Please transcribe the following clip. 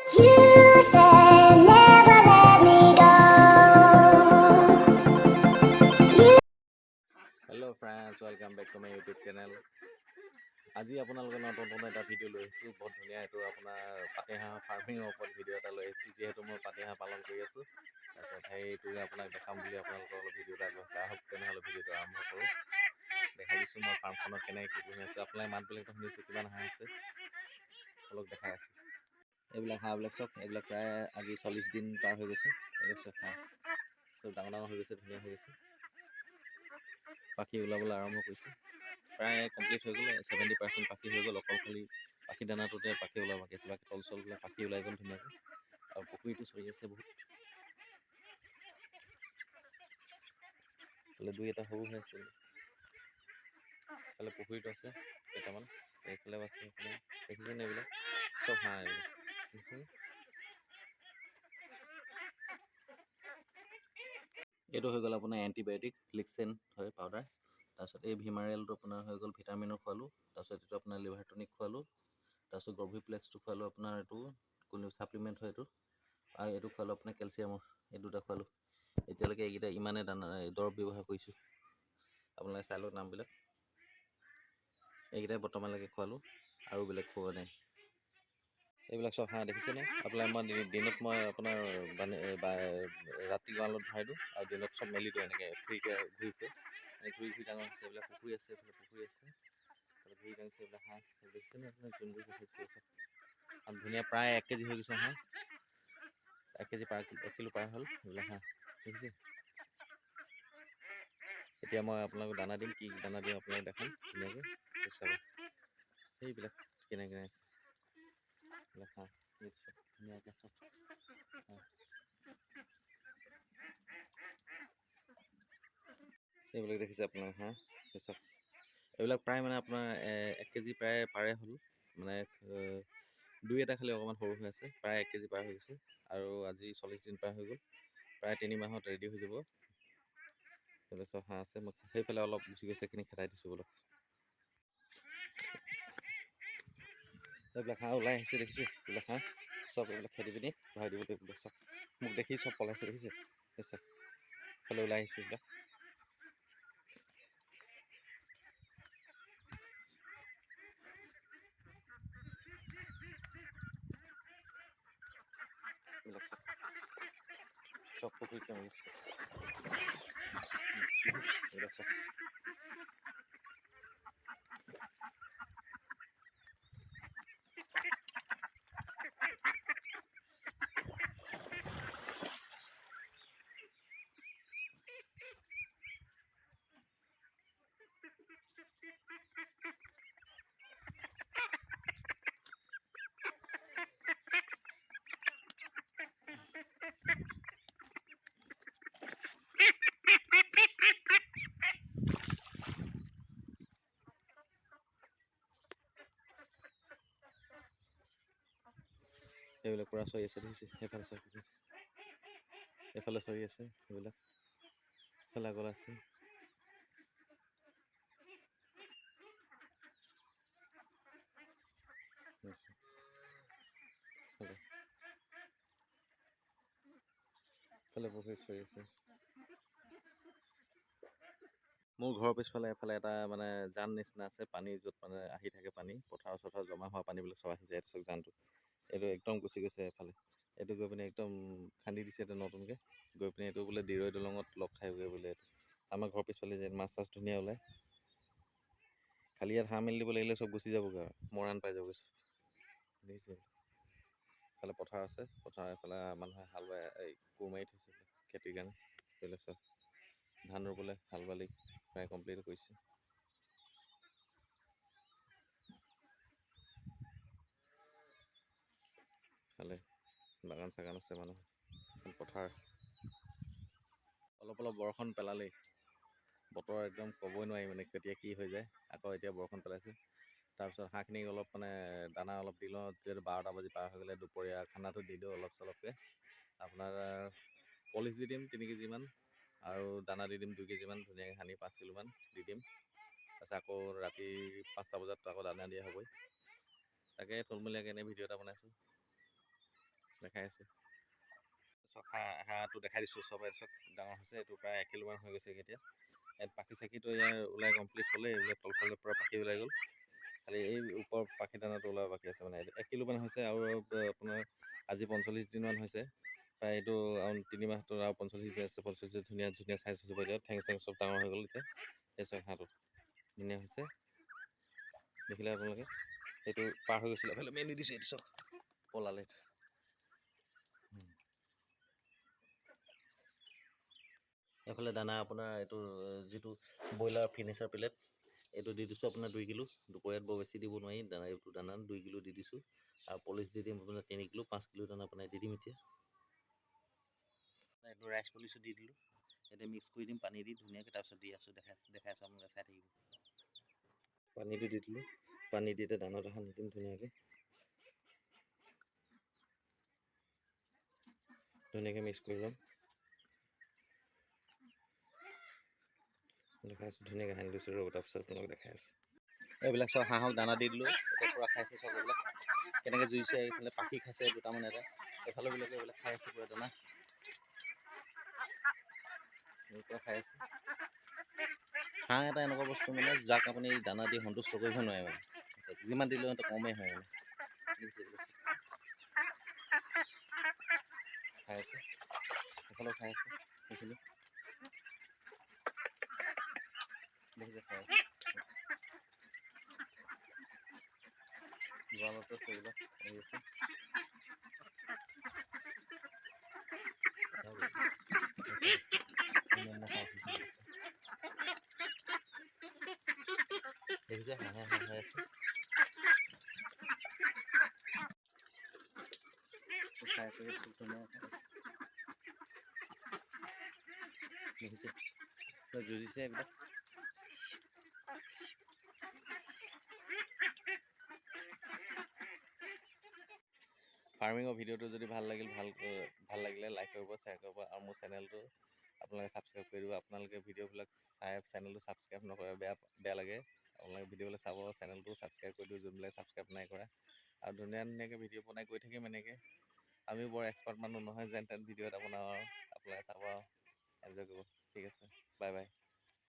You said never let me go. Hello friends, welcome back to my YouTube channel. আজি আপোনালোকৰ নতুন এটা video' লৈ আহিছোঁ। বহুত ধুনীয়া এইটো আপোনাৰ পাতিহাঁহ ফাৰ্মিঙৰ ওপৰত ভিডিঅ' এটা লৈ আহিছোঁ। যিহেতু মই পাতিহাঁহ পালন কৰি আছোঁ, তাৰপিছত সেইটোকে আপোনাক দেখাম বুলি আপোনালোকৰ অলপ ভিডিঅ' এটা আগবঢ়াইছোঁ। আহক তেনেহ'লে ভিডিঅ'টো আৰম্ভ কৰোঁ। দেখাই দিছোঁ মই ফাৰ্মখনত কেনেকৈ কি পুহি আছোঁ। আপোনালোকে মাতবিলাকতো শুনিছোঁ কিমান হাঁহ আছে, অলপ দেখাই আছোঁ। এইবিলাক হাঁহবিলাক চব এইবিলাক প্ৰায় আজি 40 দিন পাৰ হৈ গৈছে। এইবিলাক চব হাঁহ চব ডাঙৰ ডাঙৰ হৈ গৈছে, ধুনীয়া হৈ গৈছে। পাখি ওলাবলৈ আৰম্ভ কৰিছে। প্ৰায় কমপ্লিট হৈ গ'ল, 70% পাখি হৈ গ'ল। অকল খালি পাখি দানাটোতে পাখি ওলাব বাকী আছে। বাকী তল চলবিলাক পাখি ওলাই গ'ল ধুনীয়াকৈ। আৰু পুখুৰীটো চৰি আছে বহুত। এইফালে দুই এটা সৰু হৈ আছে। এইফালে পুখুৰীটো আছে কেইটামান, এইফালেও আছে। এইফালে দেখিছেনে এইবিলাক চব হাঁহ এইবিলাক দেখিছেনে? এইটো হৈ গ'ল আপোনাৰ এণ্টিবায়'টিক ফ্লিক্সেন হয় পাউডাৰ। তাৰপিছত এই ভিমাৰেলটো আপোনাৰ হৈ গ'ল ভিটামিনৰ খোৱালোঁ। তাৰপিছত এইটো আপোনাৰ লিভাৰ টনিক খোৱালোঁ। তাৰপিছত গ্ৰভিপ্লেক্সটো খোৱালোঁ আপোনাৰ এইটো কোনো ছাপ্লিমেণ্ট হয় এইটো। আৰু এইটো খোৱালোঁ আপোনাৰ কেলচিয়ামৰ, এই দুটা খোৱালোঁ। এতিয়ালৈকে এইকেইটা ইমানে দৰৱ ব্যৱহাৰ কৰিছোঁ। আপোনালোকে চাই লওক নামবিলাক। এইকেইটাই বৰ্তমানলৈকে খোৱালোঁ, আৰু বেলেগ খোৱা নাই। এইবিলাক চব হাঁহ দেখিছেনে? আপোনাৰ মই দিনত মই আপোনাৰ ৰাতি গঁৰালত ভৰাই দিওঁ আৰু দিনত চব মেলি দিওঁ। এনেকৈ ফ্ৰীকৈ ঘূৰি ফুৰে, ঘূৰি ডাঙৰ হৈছে। এইবিলাক পুখুৰী আছে, এইফালে পুখুৰী আছে, ঘূৰি ডাঙিছে। এইবিলাক হাঁহ দেখিছেনে? আপোনাৰ যোনবোৰ দেখিছে আৰু ধুনীয়া প্ৰায় 1 কেজি হৈ গৈছে হাঁহ। 1 কেজি 1 কিলো পাৰ হ'ল এইবিলাক হাঁহ দেখিছে। এতিয়া মই আপোনালোকক দানা দিম, কি দানা দিম আপোনালোকক দেখাম ধুনীয়াকৈ চাব। সেইবিলাক কেনেকৈ আছে এইবিলাক হাঁহ ধুনীয়াকৈ চব এইবিলাক দেখিছে আপোনাৰ হাঁহ চব। এইবিলাক প্ৰায় মানে আপোনাৰ 1 কেজি প্ৰায় পাৰে হ'ল। মানে দুই এটা খালি অকণমান সৰু হৈ আছে। প্ৰায় 1 কেজি পাৰ হৈ গৈছে। আৰু আজি 40 দিন পাৰ হৈ গ'ল। প্ৰায় 3 মাহত ৰেডি হৈ যাব। এইবিলাক চব হাঁহ আছে। মই সেইফালে অলপ গুচি গৈছে, সেইখিনি খেদাই দিছোঁ অলপ। এইবিলাক হাঁহ ওলাই আহিছে দেখিছে। এইবিলাক হাঁহ চব এইবিলাক খেদি পিনি ভৰাই দিব লাগিব। চব মোক দেখি চব পলাইছে দেখিছে। চব এইফালে ওলাই আহিছে এইবিলাক। চব পুখুৰীত নামিছে এইবিলাক চব। এইবিলাক পূৰা চৰি আছে দেখিছে। সেইফালে চৰি এইফালে চৰি আছে সেইবিলাক। এইফালে আগত আছে। এইফালে পুখুৰীত চৰি আছে। মোৰ ঘৰৰ পিছফালে এফালে এটা মানে জান নিচিনা আছে, পানী য'ত মানে আহি থাকে পানী, পথাৰ জমা হোৱা পানীবিলাক চব আহি যায়। এইটো চাওক জানটো, এইটো একদম গুচি গৈছে এফালে। এইটো গৈ পিনে একদম খান্দি দিছে এইটো নতুনকৈ, গৈ পিনে এইটো বোলে দিৰৈ দলঙত লগ খাইগৈ বোলে। এইটো আমাৰ ঘৰৰ পিছফালে যে মাছ চাছ ধুনীয়া ওলায়। খালি ইয়াত হাঁহ মেলি দিব লাগিলে চব গুচি যাবগৈ আৰু মৰাণ পাই যাবগৈ চব। দেখিছে এইফালে পথাৰ আছে, পথাৰ এইফালে মানুহে হাল বাই কোৰ মাৰি থৈছে খেতিৰ কাৰণে। এইবিলাক চব ধান ৰুবলৈ হাল বালি প্ৰায় কমপ্লিট কৰিছে। ইফালে বাগান চাগান আছে মানুহ, পথাৰ। অলপ অলপ বৰষুণ পেলালেই, বতৰ একদম ক'বই নোৱাৰি মানে কেতিয়া কি হৈ যায়। আকৌ এতিয়া বৰষুণ পেলাইছে। তাৰপিছত হাঁহখিনিক অলপ মানে দানা অলপ দি লওঁ, যিহেতু 12টা বাজি পাৰ হৈ গ'লে। দুপৰীয়া খানাটো দি দিওঁ অলপ চলপকৈ। আপোনাৰ পলিচ দি দিম 3 কেজিমান, আৰু দানা দি দিম 2 কেজিমান ধুনীয়াকৈ সানি 5 কিলোমান দি দিম। তাৰপিছত আকৌ ৰাতি 5টা বজাত আকৌ দানা দিয়া হ'বই। তাকে থুলমূলীয়াকৈ এনেই ভিডিঅ' এটা বনাইছোঁ। দেখাই আছোঁ। চব হাঁহটো দেখাই দিছোঁ, চব চব ডাঙৰ হৈছে, এইটো প্ৰায় 1 কিলোমান হৈ গৈছে এতিয়া। ইয়াত পাখি চাখিটো ইয়াৰ ওলাই কমপ্লিট হ'লে, এইবিলাক তলফালৰ পৰা পাখি ওলাই গ'ল। খালি এই ওপৰ পাখি দানাটো ওলাব বাকী আছে, মানে 1 কিলোমান হৈছে আৰু আপোনাৰ আজি 45 দিনমান হৈছে। প্ৰায় এইটো আৰু 3 মাহটো আৰু 45 দিন আছে, 45 দিন ধুনীয়া ধুনীয়া চাইজ হৈছে এতিয়া, ঠেং চেং চব ডাঙৰ হৈ গ'ল এতিয়া। এই চাওক হাঁহটো ধুনীয়া হৈছে, দেখিলে আপোনালোকে। এইটো পাৰ হৈ গৈছিলে, এফালে মেলি দিছে, এইটো চব পলালে। এইফালে দানা আপোনাৰ এইটো যিটো ব্ৰইলাৰ ফিনিচাৰ প্লেট, এইটো দি দিছোঁ আপোনাৰ 2 কিলো। দুপৰীয়াত বৰ বেছি দিব নোৱাৰি দানা, এইটো দানা 2 কিলো দি দিছোঁ। আৰু পলিচ দি দিম আপোনাৰ 3 কিলো, 5 কিলো দানা আপোনাৰ দি দিম এতিয়া। এইটো ৰাইচ পলিচো দি দিলোঁ, এতিয়া মিক্স কৰি দিম পানী দি ধুনীয়াকৈ, তাৰপিছত দি আছোঁ, দেখাই আছোঁ আপোনালোকে চাই থাকিব। পানীটো দি দিলোঁ, পানী দি এতিয়া দানাটো সানি দিম ধুনীয়াকৈ। ধুনীয়াকৈ মিক্স কৰি ল'ম। দেখাই আছোঁ, ধুনীয়াকৈ সানি দিছোঁ, ৰ'ব তাৰপিছত আপোনালোকে দেখাই আছোঁ। এইবিলাক চব হাঁহক দানা দি দিলোঁ, এতিয়া পূৰা খাইছে চব। এইবিলাক কেনেকৈ জুইছে, এইফালে পাখি খাইছে দুটামান, এটা এইফালে বিলাকে এইবিলাক খাই আছে পূৰা দানা, পূৰা খাই আছে। হাঁহ এটা এনেকুৱা বস্তু মানে যাক আপুনি দানা দি সন্তুষ্ট কৰিব নোৱাৰে মানে, যিমান দিলেও এটা কমেই হয় মানে। খাই আছে, সেইফালেও খাই আছে, সেইখিনি দেখিছে খাই আছে। গঁৰালতে সেইবিলাক আহি আছে। দেখিছে হাঁহে হাঁহে আছে, খাই আছে, খুব ধুনীয়া খাই আছে। দেখিছে যুঁজিছে এইবিলাক। ফাৰ্মিঙৰ ভিডিঅ'টো যদি ভাল লাগিলে লাইক কৰিব, শ্বেয়াৰ কৰিব, আৰু মোৰ চেনেলটো আপোনালোকে ছাবস্ক্ৰাইব কৰি দিব। আপোনালোকে ভিডিঅ'বিলাক চাই চেনেলটো ছাবস্ক্ৰাইব নকৰে, বেয়া লাগে। আপোনালোকে ভিডিঅ'বিলাক চাব, চেনেলটো ছাবস্ক্ৰাইব কৰি দিব যোনবিলাক ছাবস্ক্ৰাইব নাই কৰা। আৰু ধুনীয়া ধুনীয়াকৈ ভিডিঅ' বনাই গৈ থাকিম এনেকৈ। আমি বৰ এক্সপাৰ্ট মানুহ নহয়, যেন তেন ভিডিঅ'ত আপোনালোকে চাব আৰু এনজয় কৰিব। ঠিক আছে, বাই বাই।